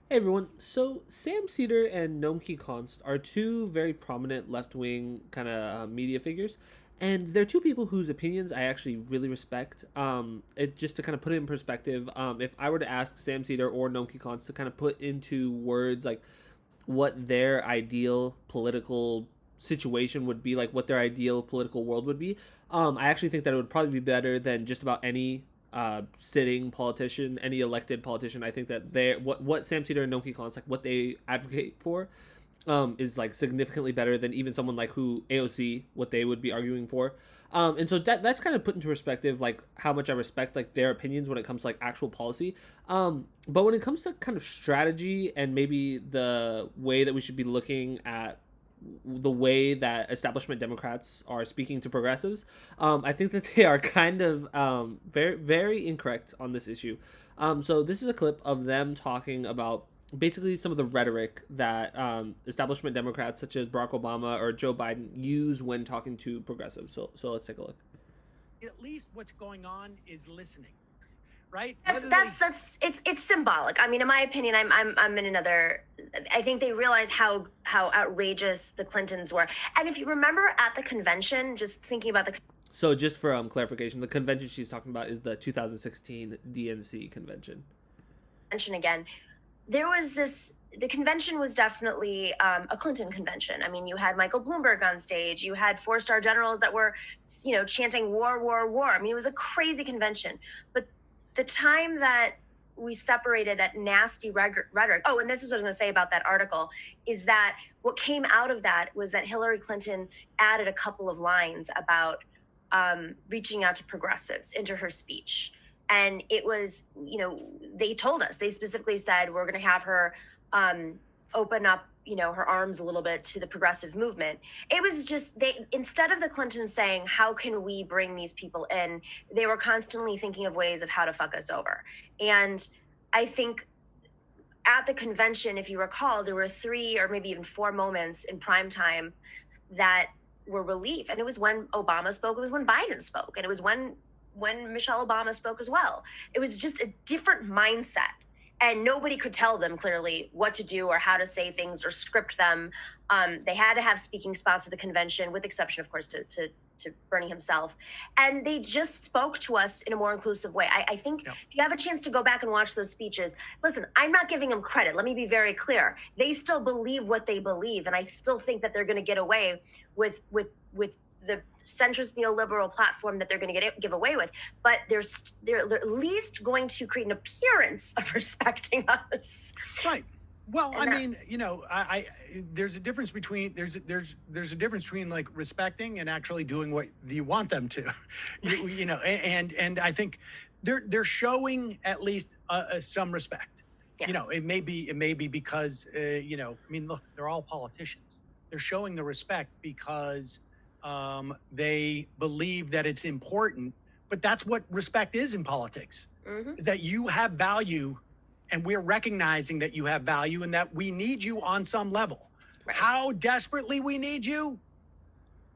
Hey everyone. So Sam Seder and Nomiki Konst are two very prominent left-wing kind of media figures, and they're two people whose opinions I actually really respect. It just to kind of put it in perspective. If I were to ask Sam Seder or Nomiki Konst to kind of put into words like what their ideal political situation would be, like what their ideal political world would be, I actually think that it would probably be better than just about any sitting politician, any elected politician. I think that they what Sam Seder and Noki Khan's like what they advocate for is like significantly better than even someone like who AOC what they would be arguing for. And so that's kind of put into perspective like how much I respect like their opinions when it comes to like actual policy. But when it comes to kind of strategy and maybe the way that we should be looking at the way that establishment Democrats are speaking to progressives, I think that they are kind of very, very incorrect on this issue. So this is a clip of them talking about basically some of the rhetoric that establishment Democrats such as Barack Obama or Joe Biden use when talking to progressives. So let's take a look. At least what's going on is listening, right? It's symbolic. I mean, in my opinion, I'm in another. I think they realize how outrageous the Clintons were. And if you remember at the convention, just thinking about the So just for clarification, the convention she's talking about is the 2016 DNC convention. convention again, there was this. The convention was definitely a Clinton convention. I mean, you had Michael Bloomberg on stage. You had four-star generals that were, chanting "war, war, war." I mean, it was a crazy convention. But the time that we separated that nasty rhetoric. Oh, and this is what I was going to say about that article is that what came out of that was that Hillary Clinton added a couple of lines about reaching out to progressives into her speech. And it was, they told us, they specifically said, we're going to have her open up, her arms a little bit to the progressive movement. It was just, instead of the Clintons saying, how can we bring these people in? They were constantly thinking of ways of how to fuck us over. And I think at the convention, if you recall, there were 3 or maybe even 4 moments in prime time that were relief. And it was when Obama spoke, it was when Biden spoke, and it was when Michelle Obama spoke as well. It was just a different mindset. And nobody could tell them clearly what to do or how to say things or script them. They had to have speaking spots at the convention, with exception, of course, to Bernie himself. And they just spoke to us in a more inclusive way. I think if you have a chance to go back and watch those speeches, listen, I'm not giving them credit. Let me be very clear. They still believe what they believe. And I still think that they're going to get away with the centrist neoliberal platform that they're going to give away with, but they're at least going to create an appearance of respecting us. Right. Well, and I mean, I there's a difference between there's a difference between like respecting and actually doing what you want them to, and I think they're showing at least some respect. Yeah. It may be because I mean, look, they're all politicians. They're showing the respect because they believe that it's important, but that's what respect is in politics, that you have value and we're recognizing that you have value and that we need you on some level. Right. How desperately we need you,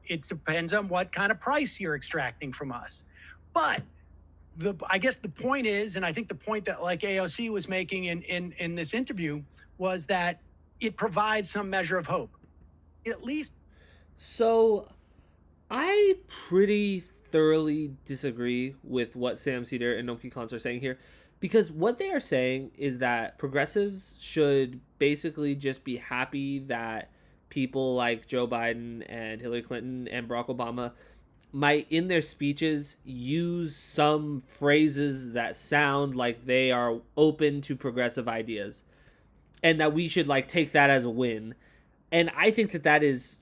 it depends on what kind of price you're extracting from us. But I guess the point is, and I think the point that like AOC was making in this interview was that it provides some measure of hope, at least. So I pretty thoroughly disagree with what Sam Seder and Nomiki Konst are saying here, because what they are saying is that progressives should basically just be happy that people like Joe Biden and Hillary Clinton and Barack Obama might, in their speeches, use some phrases that sound like they are open to progressive ideas, and that we should like take that as a win. And I think that that is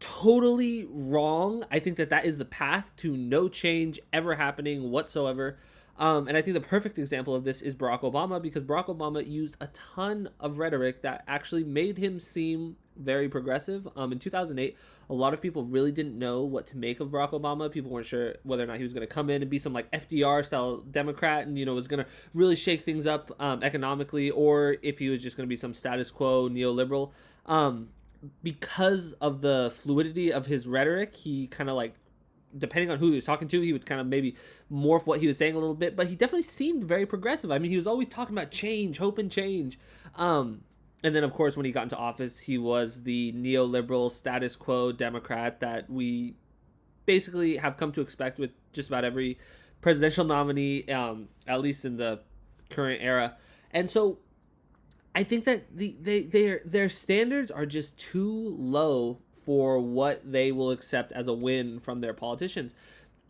totally wrong. I think that that is the path to no change ever happening whatsoever. And I think the perfect example of this is Barack Obama, because Barack Obama used a ton of rhetoric that actually made him seem very progressive. In 2008, a lot of people really didn't know what to make of Barack Obama. People weren't sure whether or not he was going to come in and be some like FDR style Democrat and, was going to really shake things up economically, or if he was just going to be some status quo neoliberal. Because of the fluidity of his rhetoric, he kind of like depending on who he was talking to, he would kind of maybe morph what he was saying a little bit, but he definitely seemed very progressive. I mean, he was always talking about change, hope and change. And then, of course, when he got into office, he was the neoliberal status quo Democrat that we basically have come to expect with just about every presidential nominee, at least in the current era. And so I think that their standards are just too low for what they will accept as a win from their politicians.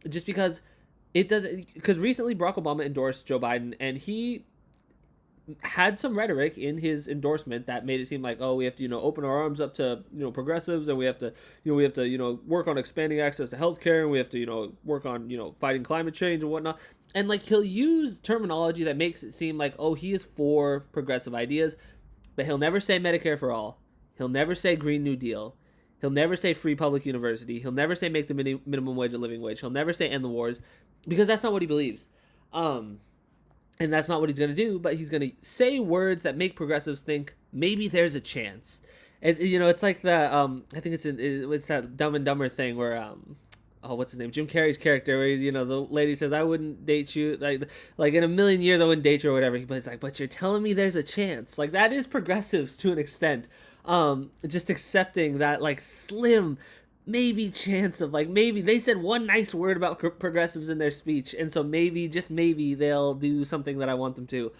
Just because it doesn't, because recently Barack Obama endorsed Joe Biden, and he had some rhetoric in his endorsement that made it seem like, oh, we have to, open our arms up to, progressives, and we have to, work on expanding access to healthcare, and we have to, work on, fighting climate change and whatnot. And like, he'll use terminology that makes it seem like, oh, he is for progressive ideas, but he'll never say Medicare for all. He'll never say Green New Deal. He'll never say free public university. He'll never say make the minimum wage a living wage. He'll never say end the wars, because that's not what he believes. And that's not what he's going to do, but he's going to say words that make progressives think maybe there's a chance. It's like the, I think it's that Dumb and Dumber thing where, what's his name? Jim Carrey's character, where he's, the lady says, I wouldn't date you, like in a million years I wouldn't date you or whatever. But he's like, but you're telling me there's a chance. Like, that is progressives to an extent. Just accepting that, like, slim maybe chance of, like, maybe they said one nice word about progressives in their speech, and so maybe, just maybe, they'll do something that I want them to.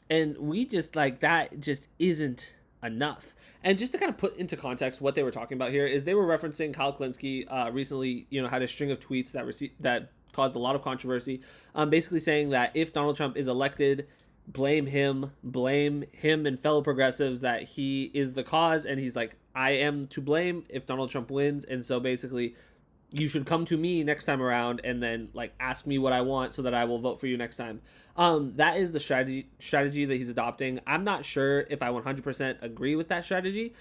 And we just, like, that just isn't enough. And just to kind of put into context what they were talking about here is they were referencing Kyle Klinsky recently, had a string of tweets that caused a lot of controversy, basically saying that if Donald Trump is elected, blame him and fellow progressives, that he is the cause, and he's like, I am to blame if Donald Trump wins, and so basically you should come to me next time around and then, like, ask me what I want so that I will vote for you next time. That is the strategy that he's adopting. I'm not sure if I 100% agree with that strategy,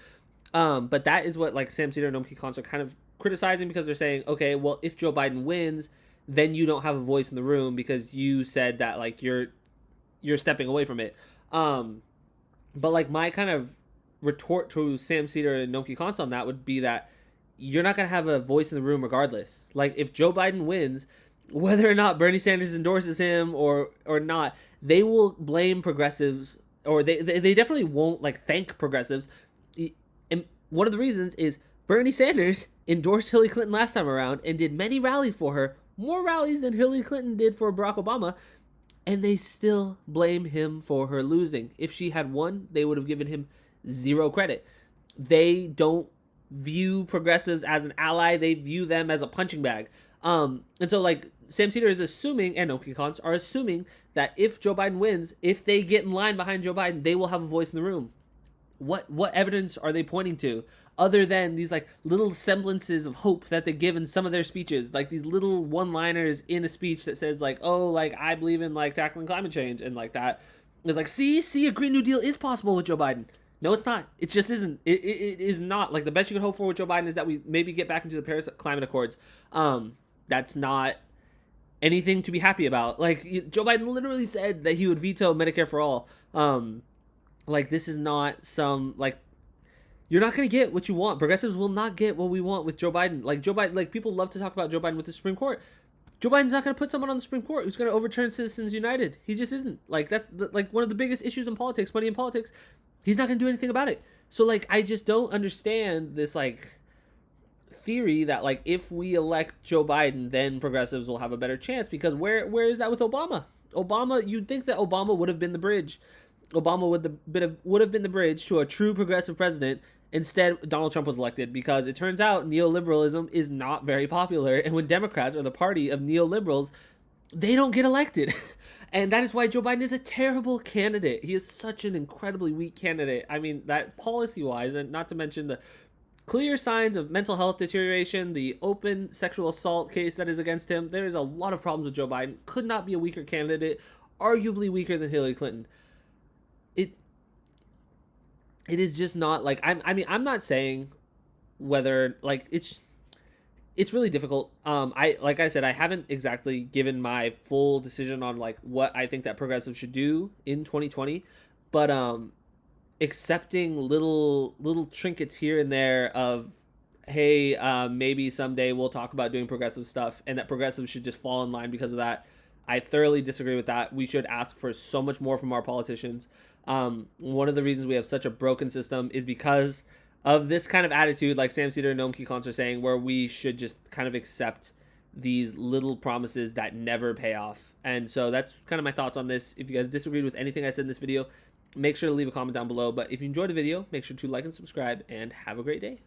but that is what, like, Sam Seder and Nomiki Konst are kind of criticizing, because they're saying, okay, well, if Joe Biden wins, then you don't have a voice in the room because you said that, like, you're stepping away from it. But, like, my kind of retort to Sam Seder and Nomiki Konst on that would be that you're not going to have a voice in the room regardless. Like, if Joe Biden wins, whether or not Bernie Sanders endorses him or not, they will blame progressives, or they definitely won't, like, thank progressives. And one of the reasons is Bernie Sanders endorsed Hillary Clinton last time around and did many rallies for her, more rallies than Hillary Clinton did for Barack Obama, and they still blame him for her losing. If she had won, they would have given him zero credit. They don't view progressives as an ally. They view them as a punching bag. And so, like, Sam Seder is assuming, and Nomiki Konst are assuming, that if Joe Biden wins, if they get in line behind Joe Biden, they will have a voice in the room. What evidence are they pointing to other than these, like, little semblances of hope that they give in some of their speeches, like these little one-liners in a speech that says, like, oh, like, I believe in, like, tackling climate change, and, like, that is like, see, a Green New Deal is possible with Joe Biden. No, it's not. It just isn't. It is not. Like, the best you can hope for with Joe Biden is that we maybe get back into the Paris Climate Accords. That's not anything to be happy about. Like, Joe Biden literally said that he would veto Medicare for all. Like, this is not some, like, you're not going to get what you want. Progressives will not get what we want with Joe Biden. Like, Joe Biden, like, people love to talk about Joe Biden with the Supreme Court. Joe Biden's not going to put someone on the Supreme Court who's going to overturn Citizens United. He just isn't. Like, that's, like, one of the biggest issues in politics, money in politics. He's not going to do anything about it. So, like, I just don't understand this, like, theory that, like, if we elect Joe Biden, then progressives will have a better chance, because where is that with Obama? You'd think that Obama would have been the bridge. Obama would have been the bridge to a true progressive president. Instead, Donald Trump was elected, because it turns out neoliberalism is not very popular, and when Democrats are the party of neoliberals, they don't get elected. And that is why Joe Biden is a terrible candidate. He is such an incredibly weak candidate. I mean, that policy-wise, and not to mention the clear signs of mental health deterioration, the open sexual assault case that is against him, there is a lot of problems with Joe Biden. Could not be a weaker candidate, arguably weaker than Hillary Clinton. It is just not, like, I'm not saying whether, like, it's really difficult. Like I said, I haven't exactly given my full decision on, like, what I think that progressives should do in 2020, but accepting little trinkets here and there of hey, maybe someday we'll talk about doing progressive stuff, and that progressives should just fall in line because of that. I thoroughly disagree with that. We should ask for so much more from our politicians. One of the reasons we have such a broken system is because of this kind of attitude, like Sam Seder and Nomiki Konst are saying, where we should just kind of accept these little promises that never pay off. And so that's kind of my thoughts on this. If you guys disagreed with anything I said in this video, make sure to leave a comment down below. But if you enjoyed the video, make sure to like and subscribe, and have a great day.